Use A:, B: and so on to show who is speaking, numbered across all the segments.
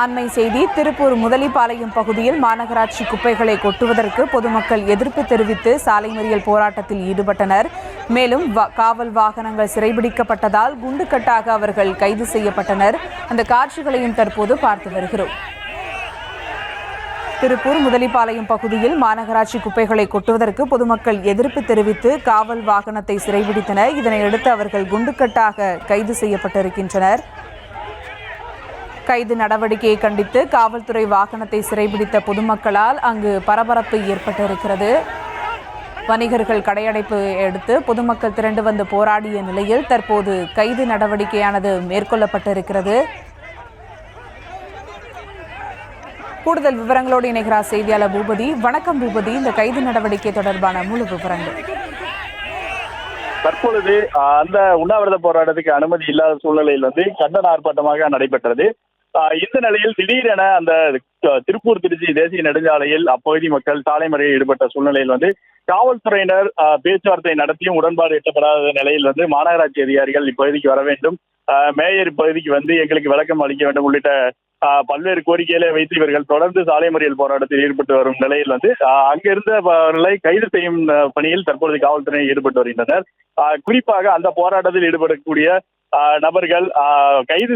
A: அண்மை செய்தி. திருப்பூர் முதலிப்பாளையம் பகுதியில் மாநகராட்சி குப்பைகளை கொட்டுவதற்கு பொதுமக்கள் எதிர்ப்பு தெரிவித்து சாலை மறியல் போராட்டத்தில் ஈடுபட்டனர். மேலும் காவல் வாகனங்கள் சிறைபிடிக்கப்பட்டதால் குண்டுக்கட்டாக அவர்கள் கைது செய்யப்பட்டனர். அந்த காட்சிகளையும் தற்போது பார்த்து வருகிறோம். திருப்பூர் முதலிப்பாளையம் பகுதியில் மாநகராட்சி குப்பைகளை கொட்டுவதற்கு பொதுமக்கள் எதிர்ப்பு தெரிவித்து காவல் வாகனத்தை சிறைபிடித்தனர். இதனையடுத்து அவர்கள் குண்டுக்கட்டாக கைது செய்யப்பட்டிருக்கின்றனர். கைது நடவடிக்கையை கண்டித்து காவல்துறை வாகனத்தை சிறைபிடித்த பொதுமக்களால் அங்கு பரபரப்பு ஏற்பட்டிருக்கிறது. வணிகர்கள் கடையடைப்பு எடுத்து பொதுமக்கள் திரண்டு வந்து போராடிய நிலையில் தற்போது கைது நடவடிக்கையானது மேற்கொள்ளப்பட்டிருக்கிறது. கூடுதல் விவரங்களோடு இணைகிறார் செய்தியாளர் பூபதி. வணக்கம் பூபதி, இந்த கைது நடவடிக்கை தொடர்பான முழு விவரங்கள்.
B: தற்பொழுது அந்த உண்ணாவிரத போராட்டத்துக்கு அனுமதி இல்லாத சூழ்நிலையில் கண்டன ஆர்ப்பாட்டமாக நடைபெற்றது. இந்த நிலையில் திடீரென அந்த திருப்பூர் திருச்சி தேசிய நெடுஞ்சாலையில் அப்பகுதி மக்கள் சாலை மறியலில் ஈடுபட்ட சூழ்நிலையில் காவல்துறையினர் பேச்சுவார்த்தை நடத்தியும் உடன்பாடு எட்டப்படாத நிலையில் மாநகராட்சி அதிகாரிகள் இப்பகுதிக்கு வர வேண்டும், மேயர் இப்பகுதிக்கு எங்களுக்கு விளக்கம் அளிக்க வேண்டும் உள்ளிட்ட பல்வேறு கோரிக்கைகளை வைத்து இவர்கள் தொடர்ந்து சாலை மறியல் போராட்டத்தில் ஈடுபட்டு வரும் நிலையில் அங்கிருந்தவர்களை கைது செய்யும் பணியில் தற்பொழுது காவல்துறையினர் ஈடுபட்டு வருகின்றனர். குறிப்பாக அந்த போராட்டத்தில் ஈடுபடக்கூடிய நபர்கள் கைது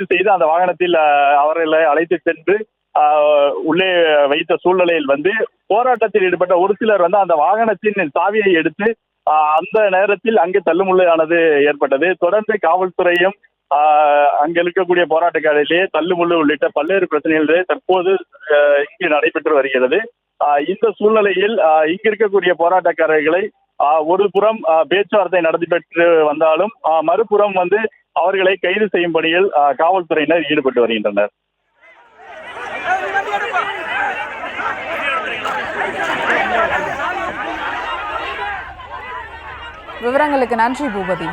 B: செய்து அந்த வாகனத்தில் அவர்களை அழைத்து சென்று உள்ளே வைத்த சூழ்நிலையில் போராட்டத்தில் ஈடுபட்ட ஒரு சிலர் அந்த வாகனத்தின் சாவியை எடுத்து அந்த நேரத்தில் அங்கு தள்ளுமுள்ளானது ஏற்பட்டது. தொடர்ந்து காவல்துறையும் அங்க இருக்கக்கூடிய போராட்டக்காரர்களே தள்ளுமுள்ளு உள்ளிட்ட பல்வேறு பிரச்சனைகளே தற்போது இங்கு நடைபெற்று வருகிறது. இந்த சூழ்நிலையில் இங்கு இருக்கக்கூடிய போராட்டக்காரர்களை ஒரு புறம் பேச்சுவார்த்தை நடைபெற்று வந்தாலும் மறுபுறம் அவர்களை கைது செய்யும் பணியில் காவல்துறையினர் ஈடுபட்டு வருகின்றனர்.
A: விவரங்களுக்கு நன்றி பூபதி.